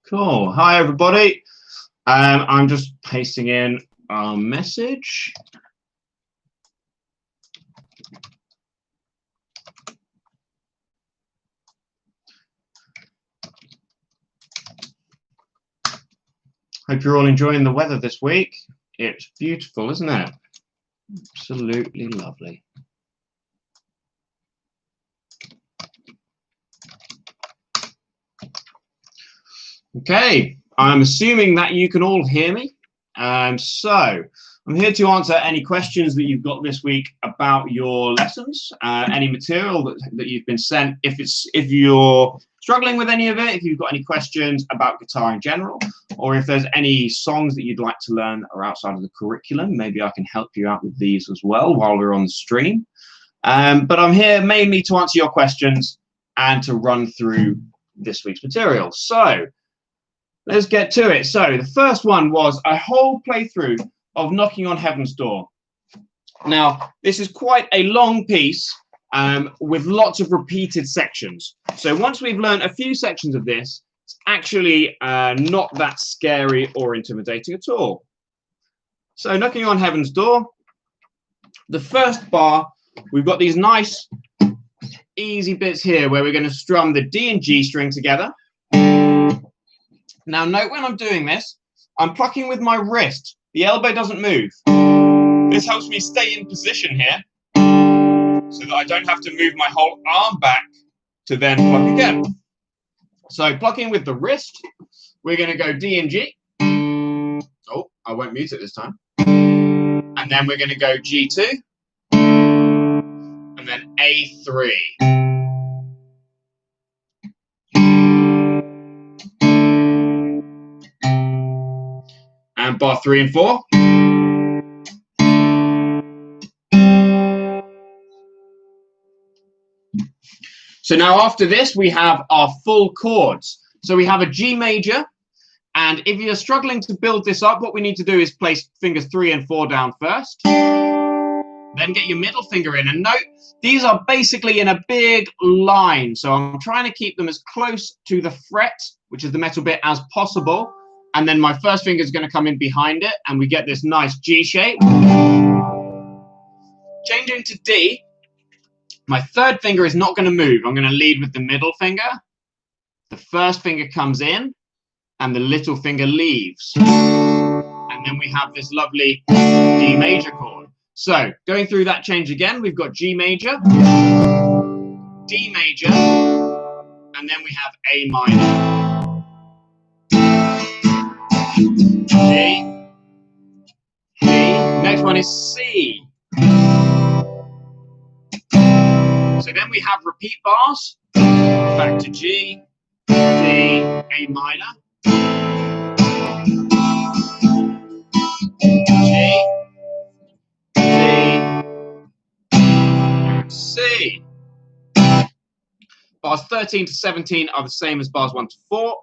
Cool. Hi, everybody. I'm just pasting in our message. Hope you're all enjoying the weather this week. It's beautiful, isn't it? Absolutely lovely. Okay, I'm assuming that you can all hear me. So I'm here to answer any questions that you've got this week about your lessons, any material that you've been sent. If you're struggling with any of it, if you've got any questions about guitar in general, or if there's any songs that you'd like to learn that are outside of the curriculum, maybe I can help you out with these as well while we're on the stream. But I'm here mainly to answer your questions and to run through this week's material. So let's get to it. So the first one was a whole playthrough of Knocking on Heaven's Door. Now, this is quite a long piece with lots of repeated sections. So once we've learned a few sections of this, it's actually not that scary or intimidating at all. So Knocking on Heaven's Door, the first bar, we've got these nice, easy bits here where we're going to strum the D and G string together. Now, note when I'm doing this, I'm plucking with my wrist. The elbow doesn't move. This helps me stay in position here so that I don't have to move my whole arm back to then pluck again. So plucking with the wrist, we're going to go D and G. Oh, I won't mute it this time. And then we're going to go G2. And then A3. And bar 3 and 4. So now after this, we have our full chords. So we have a G major. And if you're struggling to build this up, what we need to do is place fingers 3 and 4 down first. Then get your middle finger in. And note, these are basically in a big line. So I'm trying to keep them as close to the fret, which is the metal bit, as possible. And then my first finger is going to come in behind it, and we get this nice G shape. Changing to D, my third finger is not going to move. I'm going to lead with the middle finger. The first finger comes in, and the little finger leaves. And then we have this lovely D major chord. So, going through that change again, we've got G major, D major, and then we have A minor. G, D, next one is C. So then we have repeat bars, back to G, D, A minor, G, D, C. Bars 13 to 17 are the same as bars 1 to 4.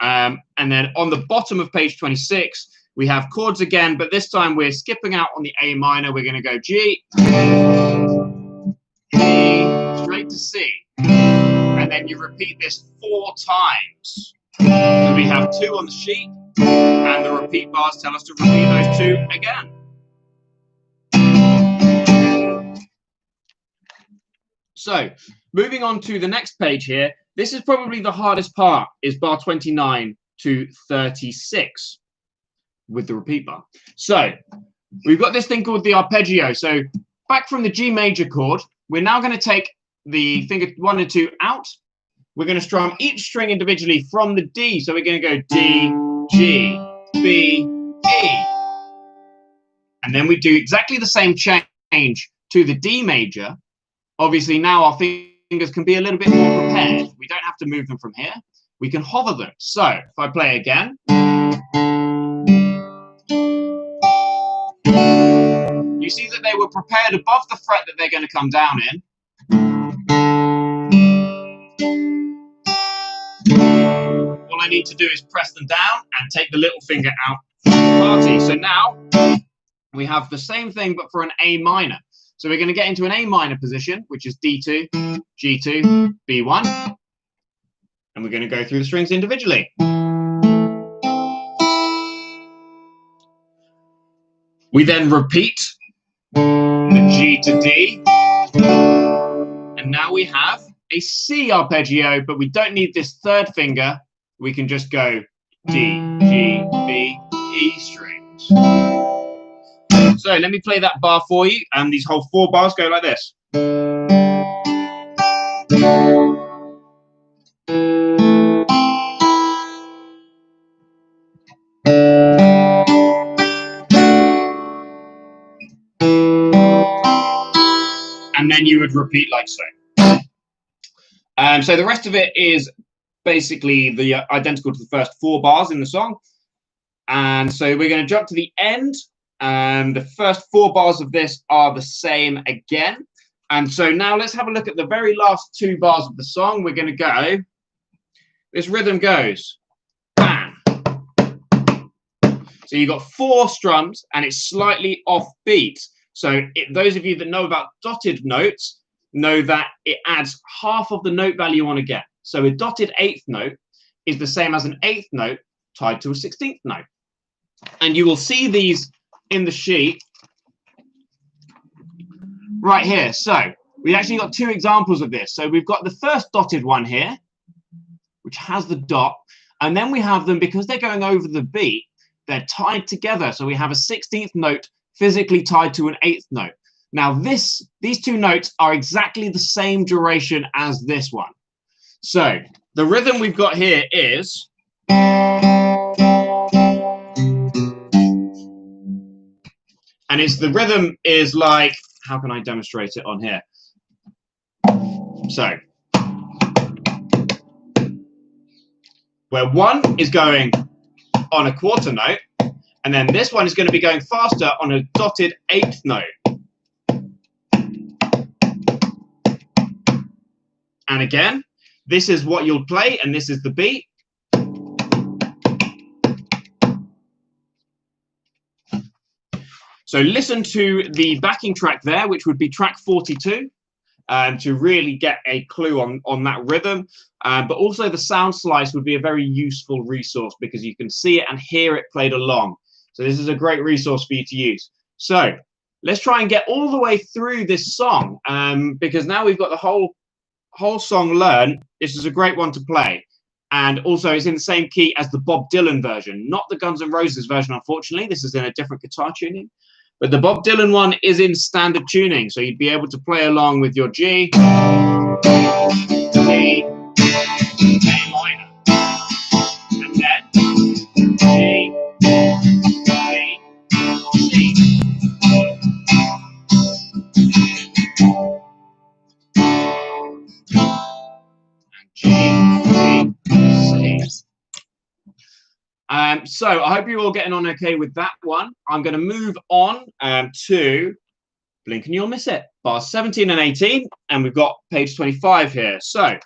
And then on the bottom of page 26, we have chords again, but this time we're skipping out on the A minor. We're going to go G, D, straight to C. And then you repeat this 4 times. So we have 2 on the sheet, and the repeat bars tell us to repeat those 2 again. So moving on to the next page here, this is probably the hardest part, is bar 29 to 36 with the repeat bar. So we've got this thing called the arpeggio. So back from the G major chord, we're now going to take the finger 1 and 2 out. We're going to strum each string individually from the D. So we're going to go D, G, B, E. And then we do exactly the same change to the D major. Obviously now our fingers can be a little bit more prepared. We don't have to move them from here. We can hover them. So if I play again, you see that they were prepared above the fret that they're going to come down in. All I need to do is press them down and take the little finger out from the party. So now we have the same thing but for an A minor. So we're going to get into an A minor position, which is D2, G2, B1. And we're going to go through the strings individually. We then repeat the G to D. And now we have a C arpeggio, but we don't need this third finger. We can just go D, G, B, E strings. So let me play that bar for you, and these whole 4 bars go like this. And then you would repeat like so. So the rest of it is basically identical to the first 4 bars in the song. And so we're going to jump to the end. The first 4 bars of this are the same again. And so now let's have a look at the very last 2 bars of the song. We're going to go, this rhythm goes, bam. So you've got 4 strums and it's slightly off beat. So those of you that know about dotted notes know that it adds half of the note value on again. So a dotted 8th note is the same as an 8th note tied to a 16th note. And you will see these in the sheet right here. So we actually got 2 examples of this. So we've got the first dotted one here, which has the dot. And then we have them, because they're going over the beat, they're tied together. So we have a 16th note physically tied to an 8th note. Now these 2 notes are exactly the same duration as this one. So the rhythm we've got here is, and the rhythm is like, how can I demonstrate it on here? So where 1 is going on a quarter note, and then this one is going to be going faster on a dotted 8th note. And again, this is what you'll play, and this is the beat. So listen to the backing track there, which would be track 42, to really get a clue on that rhythm. But also the sound slice would be a very useful resource, because you can see it and hear it played along. So this is a great resource for you to use. So let's try and get all the way through this song, because now we've got the whole song learned. This is a great one to play. And also it's in the same key as the Bob Dylan version, not the Guns N' Roses version, unfortunately. This is in a different guitar tuning. But the Bob Dylan one is in standard tuning, so you'd be able to play along with your G, D, A minor, and then G, B, C. And G, B, C. So I hope you're all getting on okay with that one. I'm going to move on to blink and you'll miss it. Bars 17 and 18, and we've got page 25 here. So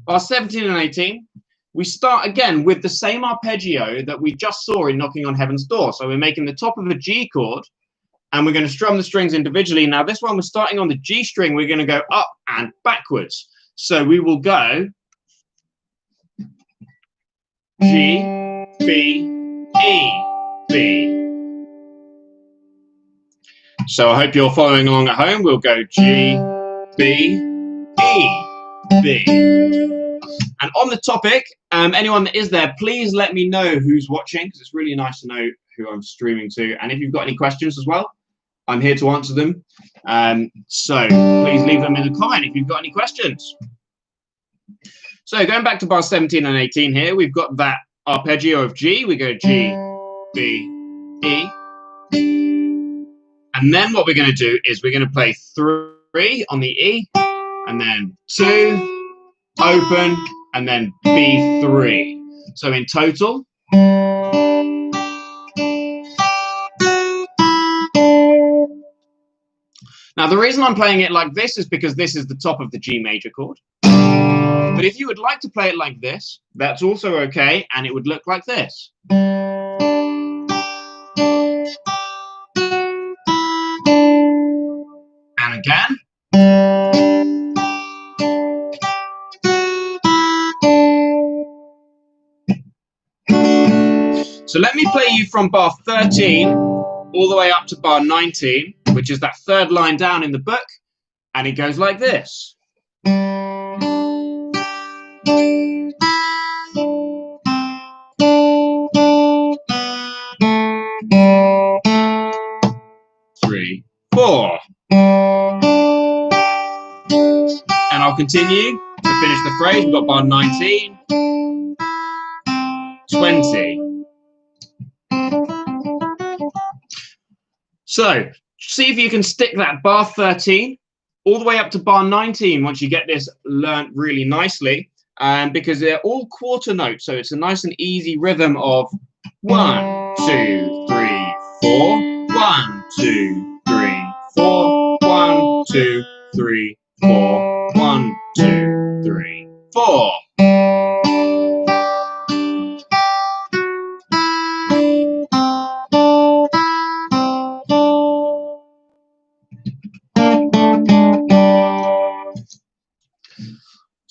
bars 17 and 18, we start again with the same arpeggio that we just saw in Knocking on Heaven's Door. So we're making the top of a G chord, and we're going to strum the strings individually. Now this one, we're starting on the G string. We're going to go up and backwards. So we will go G, B, E, B. So I hope you're following along at home. We'll go G, B, E, B. And on the topic, anyone that is there, please let me know who's watching, because it's really nice to know who I'm streaming to. And if you've got any questions as well, I'm here to answer them. So please leave them in the comment if you've got any questions. So going back to bar 17 and 18 here, we've got that arpeggio of G. We go G, B, E. And then what we're going to do is we're going to play 3 on the E, and then 2, open, and then B3. So in total, now the reason I'm playing it like this is because this is the top of the G major chord. But if you would like to play it like this, that's also okay, and it would look like this. And again. So let me play you from bar 13 all the way up to bar 19, which is that third line down in the book, and it goes like this. 3, 4. And I'll continue to finish the phrase. We've got bar 19, 20. So see if you can stick that bar 13 all the way up to bar 19 once you get this learnt really nicely, because they're all quarter notes, so it's a nice and easy rhythm of 1, 2, 3, 4, 1, 2, 3, 4, 1, 2, 3, 4, 1, 2, 3, 4.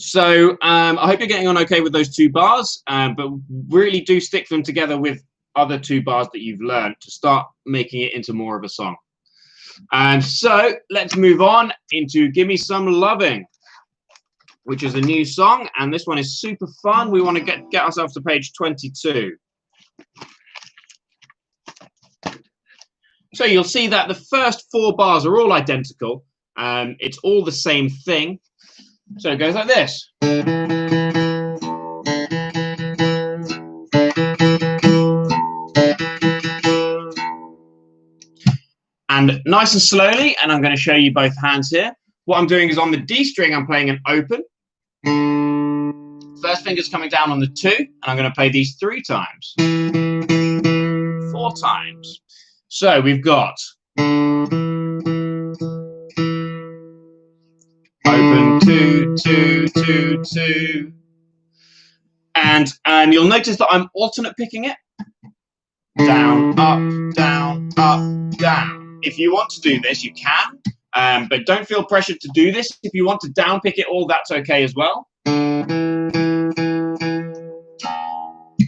So I hope you're getting on okay with those 2 bars, but really do stick them together with other 2 bars that you've learned to start making it into more of a song. And so let's move on into Gimme Some Loving, which is a new song, and this one is super fun. We want to get ourselves to page 22. So you'll see that the first 4 bars are all identical. It's all the same thing. So it goes like this. And nice and slowly, and I'm going to show you both hands here. What I'm doing is on the D string, I'm playing an open. First finger's coming down on the 2, and I'm going to play these 3 times. 4 times. So we've got open 2, 2, 2, 2. And you'll notice that I'm alternate picking it. Down, up, down, up, down. If you want to do this, you can, but don't feel pressured to do this. If you want to down pick it all, that's okay as well.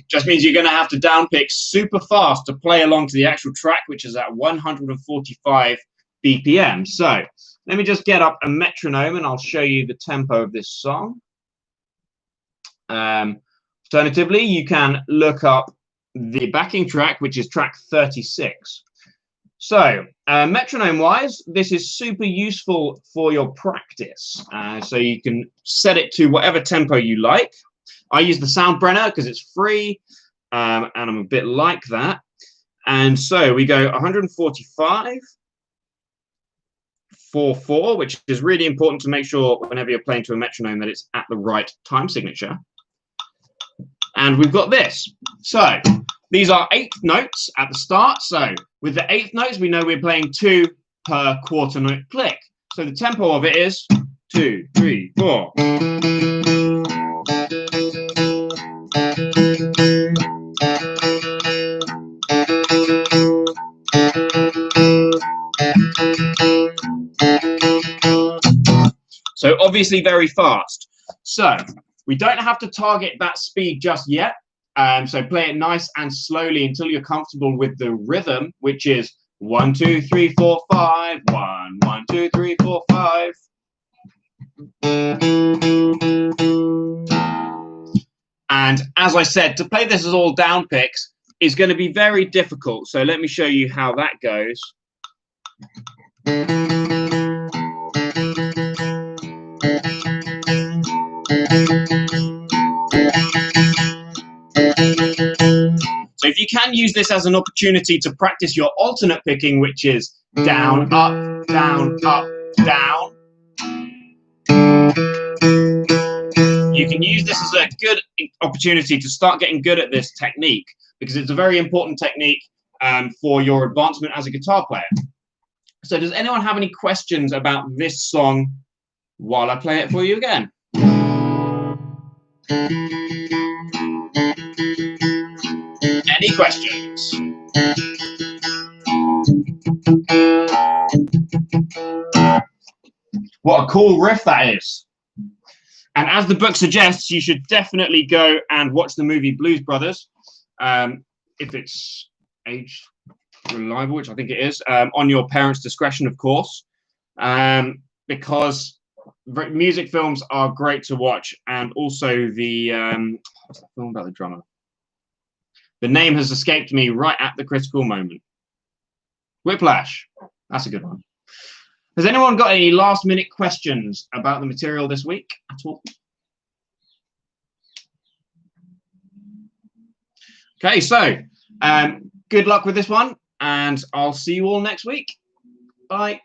Just means you're going to have to down pick super fast to play along to the actual track, which is at 145 BPM. So let me just get up a metronome and I'll show you the tempo of this song. Alternatively, you can look up the backing track, which is track 36. So metronome-wise, this is super useful for your practice. So you can set it to whatever tempo you like. I use the Soundbrenner because it's free, and I'm a bit like that. And so we go 145, 4/4, which is really important to make sure whenever you're playing to a metronome that it's at the right time signature. And we've got this. So these are 8th notes at the start. So with the 8th notes, we know we're playing 2 per quarter note click. So the tempo of it is 2, 3, 4. So obviously very fast. So we don't have to target that speed just yet. So play it nice and slowly until you're comfortable with the rhythm, which is 1, 2, 3, 4, 5. 1, 1, 2, 3, 4, 5. And as I said, to play this as all down picks is going to be very difficult. So let me show you how that goes. So if you can use this as an opportunity to practice your alternate picking, which is down, up, down, up, down. You can use this as a good opportunity to start getting good at this technique, because it's a very important technique for your advancement as a guitar player. So does anyone have any questions about this song while I play it for you again? Any questions? What a cool riff that is. And as the book suggests, you should definitely go and watch the movie Blues Brothers. if it's age reliable, which I think it is, on your parents' discretion, of course, because music films are great to watch, and also the what's that film about the drummer? The name has escaped me right at the critical moment. Whiplash. That's a good one. Has anyone got any last-minute questions about the material this week at all? Okay, so good luck with this one, and I'll see you all next week. Bye.